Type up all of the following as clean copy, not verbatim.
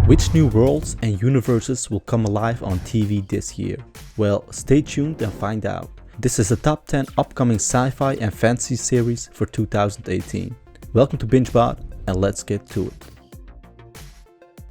Which new worlds and universes will come alive on TV this year? Well, stay tuned and find out. This is the top 10 upcoming sci-fi and fantasy series for 2018. Welcome to BingeBot, and let's get to it.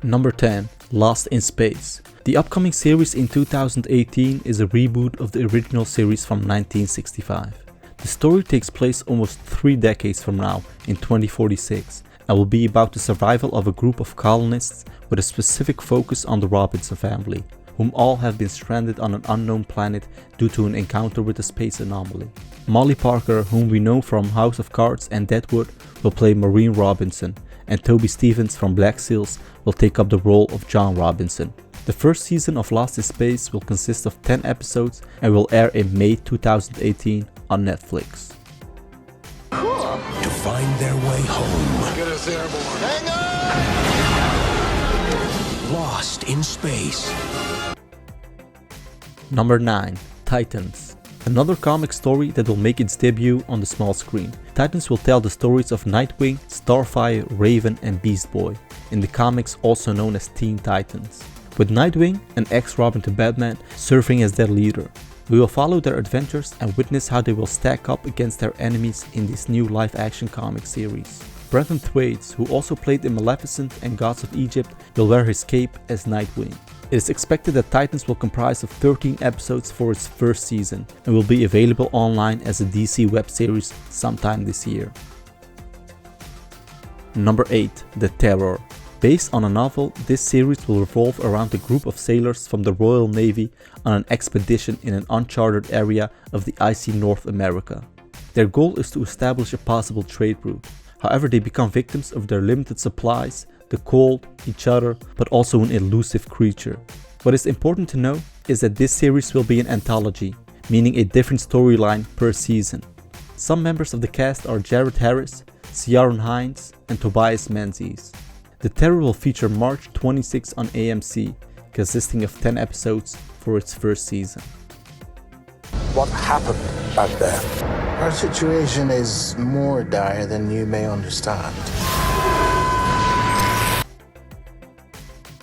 Number 10. Lost in Space. The upcoming series in 2018 is a reboot of the original series from 1965. The story takes place almost 3 decades from now, in 2046, and will be about the survival of a group of colonists with a specific focus on the Robinson family, whom all have been stranded on an unknown planet due to an encounter with a space anomaly. Molly Parker, whom we know from House of Cards and Deadwood, will play Maureen Robinson, and Toby Stephens from Black Sails will take up the role of John Robinson. The first season of Lost in Space will consist of 10 episodes and will air in May 2018 on Netflix. Cool. To find their way home. Get us airborne. Hang on! Lost in Space. Number 9. Titans. Another comic story that will make its debut on the small screen. Titans will tell the stories of Nightwing, Starfire, Raven and Beast Boy, in the comics also known as Teen Titans. With Nightwing, an ex-Robin to Batman, serving as their leader. We will follow their adventures and witness how they will stack up against their enemies in this new live-action comic series. Brenton Thwaites, who also played in Maleficent and Gods of Egypt, will wear his cape as Nightwing. It is expected that Titans will comprise of 13 episodes for its first season and will be available online as a DC web series sometime this year. Number 8. The Terror. Based on a novel, this series will revolve around a group of sailors from the Royal Navy on an expedition in an uncharted area of the icy North America. Their goal is to establish a possible trade route. However, they become victims of their limited supplies, the cold, each other, but also an elusive creature. What is important to know is that this series will be an anthology, meaning a different storyline per season. Some members of the cast are Jared Harris, Ciaran Hinds, and Tobias Menzies. The Terror will feature March 26 on AMC, consisting of 10 episodes for its first season. What happened back there? Our situation is more dire than you may understand.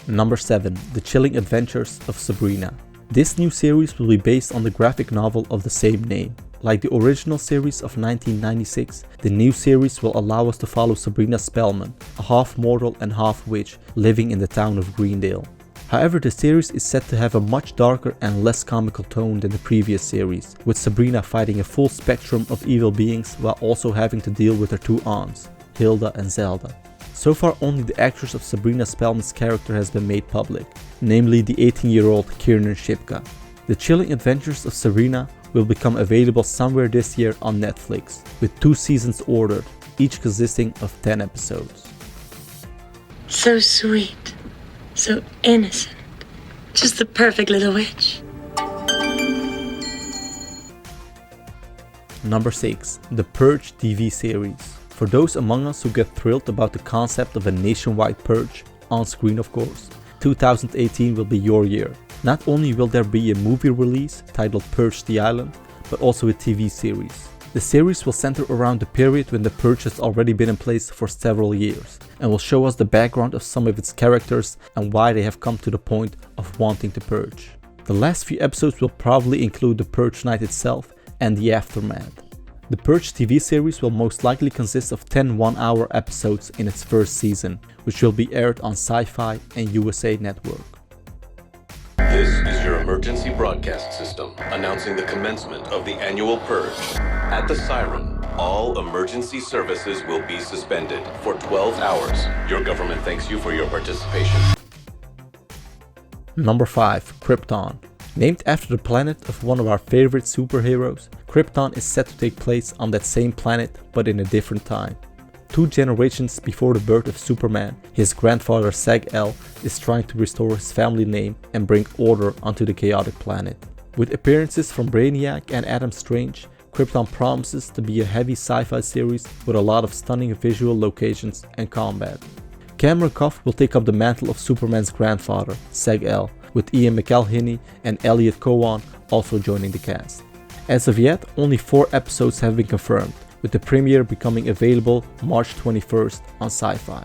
Number 7. The Chilling Adventures of Sabrina. This new series will be based on the graphic novel of the same name. Like the original series of 1996, the new series will allow us to follow Sabrina Spellman, a half-mortal and half-witch living in the town of Greendale. However, the series is set to have a much darker and less comical tone than the previous series, with Sabrina fighting a full spectrum of evil beings while also having to deal with her 2 aunts, Hilda and Zelda. So far, only the actress of Sabrina Spellman's character has been made public, namely the 18-year-old Kiernan Shipka. The Chilling Adventures of Sabrina will become available somewhere this year on Netflix, with 2 seasons ordered, each consisting of 10 episodes. So sweet, so innocent, just the perfect little witch. Number 6. The Purge TV series. For those among us who get thrilled about the concept of a nationwide purge, on screen of course, 2018 will be your year. Not only will there be a movie release titled Purge the Island, but also a TV series. The series will center around the period when the Purge has already been in place for several years, and will show us the background of some of its characters and why they have come to the point of wanting to purge. The last few episodes will probably include the Purge night itself and the aftermath. The Purge TV series will most likely consist of 10 one-hour episodes in its first season, which will be aired on Sci-Fi and USA Network. This is your emergency broadcast system announcing the commencement of the annual Purge. At the siren, all emergency services will be suspended for 12 hours. Your government thanks you for your participation. Number 5. Krypton. Named after the planet of one of our favorite superheroes, Krypton is set to take place on that same planet but in a different time. 2 generations before the birth of Superman, his grandfather Sag-El is trying to restore his family name and bring order onto the chaotic planet. With appearances from Brainiac and Adam Strange, Krypton promises to be a heavy sci-fi series with a lot of stunning visual locations and combat. Cameron Cuff will take up the mantle of Superman's grandfather, Sag-El, with Ian McElhinney and Elliot Cowan also joining the cast. As of yet, only 4 episodes have been confirmed, with the premiere becoming available March 21st on Sci-Fi.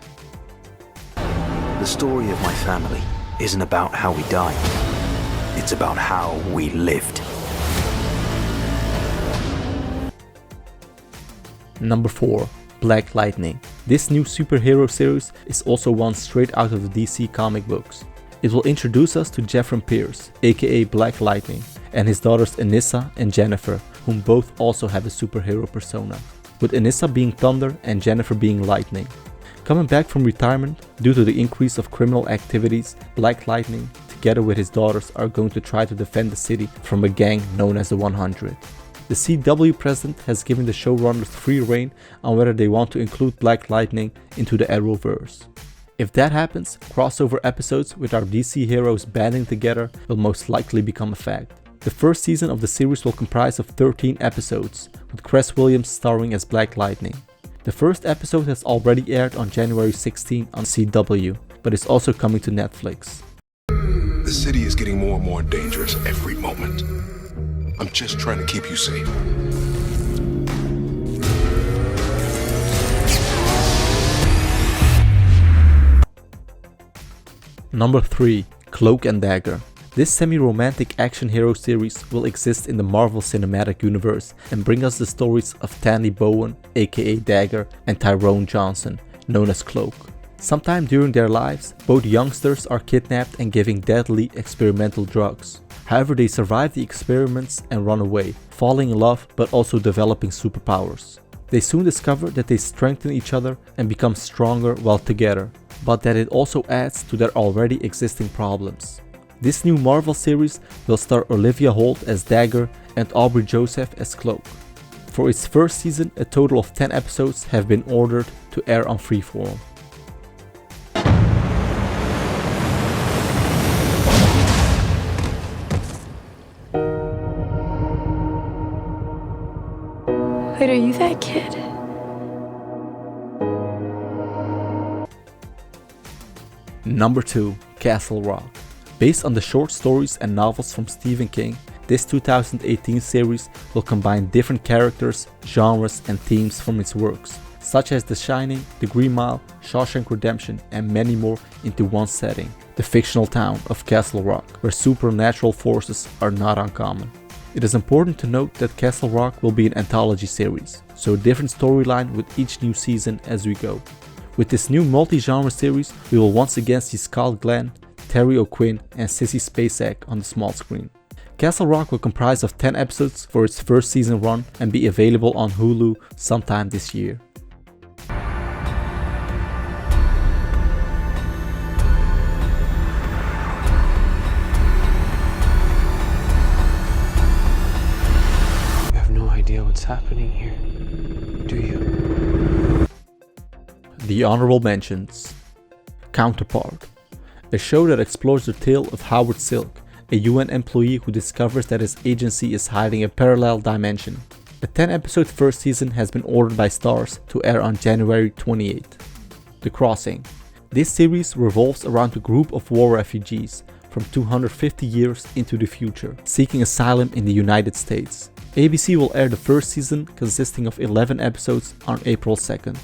The story of my family isn't about how we died. It's about how we lived. Number 4. Black Lightning. This new superhero series is also one straight out of the DC comic books. It will introduce us to Jeffrey Pierce, aka Black Lightning, and his daughters Anissa and Jennifer, whom both also have a superhero persona, with Anissa being Thunder and Jennifer being Lightning. Coming back from retirement due to the increase of criminal activities, Black Lightning, together with his daughters, are going to try to defend the city from a gang known as the 100. The CW president has given the showrunners free rein on whether they want to include Black Lightning into the Arrowverse. If that happens, crossover episodes with our DC heroes banding together will most likely become a fact. The first season of the series will comprise of 13 episodes, with Cress Williams starring as Black Lightning. The first episode has already aired on January 16 on CW, but is also coming to Netflix. The city is getting more and more dangerous every moment. I'm just trying to keep you safe. Number 3. Cloak and Dagger. This semi-romantic action hero series will exist in the Marvel Cinematic Universe and bring us the stories of Tandy Bowen, aka Dagger, and Tyrone Johnson, known as Cloak. Sometime during their lives, both youngsters are kidnapped and given deadly experimental drugs. However, they survive the experiments and run away, falling in love but also developing superpowers. They soon discover that they strengthen each other and become stronger while together, but that it also adds to their already existing problems. This new Marvel series will star Olivia Holt as Dagger and Aubrey Joseph as Cloak. For its first season, a total of 10 episodes have been ordered to air on Freeform. Wait, are you that kid? Number 2. Castle Rock. Based on the short stories and novels from Stephen King, this 2018 series will combine different characters, genres, and themes from its works, such as The Shining, The Green Mile, Shawshank Redemption, and many more into one setting, the fictional town of Castle Rock, where supernatural forces are not uncommon. It is important to note that Castle Rock will be an anthology series, so a different storyline with each new season as we go. With this new multi-genre series, we will once again see Scott Glenn, Terry O'Quinn, and Sissy Spacek on the small screen. Castle Rock will comprise of 10 episodes for its first season run and be available on Hulu sometime this year. You have no idea what's happening here, do you? The honorable mentions. Counterpart. A show that explores the tale of Howard Silk, a UN employee who discovers that his agency is hiding a parallel dimension. A 10-episode first season has been ordered by Starz to air on January 28th. The Crossing. This series revolves around a group of war refugees from 250 years into the future, seeking asylum in the United States. ABC will air the first season, consisting of 11 episodes, on April 2nd.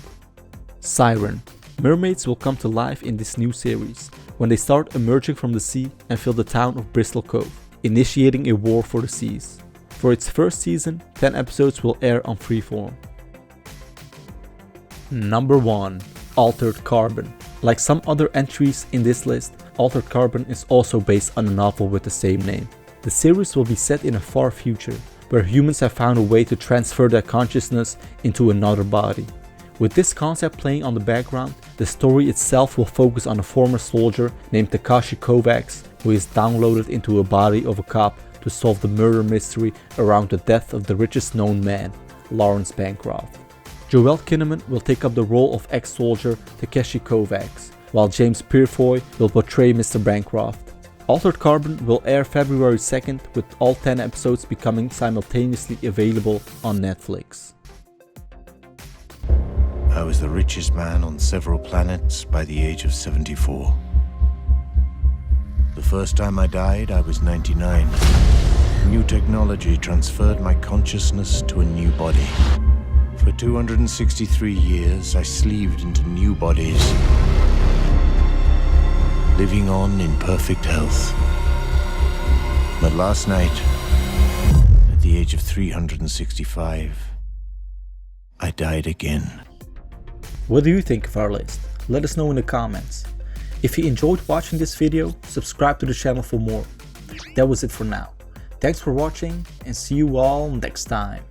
Siren. Mermaids will come to life in this new series, when they start emerging from the sea and fill the town of Bristol Cove, initiating a war for the seas. For its first season, 10 episodes will air on Freeform. Number 1. Altered Carbon. Like some other entries in this list, Altered Carbon is also based on a novel with the same name. The series will be set in a far future, where humans have found a way to transfer their consciousness into another body. With this concept playing on the background, the story itself will focus on a former soldier named Takashi Kovacs, who is downloaded into a body of a cop to solve the murder mystery around the death of the richest known man, Lawrence Bancroft. Joel Kinnaman will take up the role of ex-soldier Takeshi Kovacs, while James Purefoy will portray Mr. Bancroft. Altered Carbon will air February 2nd, with all 10 episodes becoming simultaneously available on Netflix. I was the richest man on several planets by the age of 74. The first time I died, I was 99. New technology transferred my consciousness to a new body. For 263 years, I sleeved into new bodies. living on in perfect health. But last night, at the age of 365, I died again. What do you think of our list? Let us know in the comments. If you enjoyed watching this video, subscribe to the channel for more. That was it for now. Thanks for watching and see you all next time.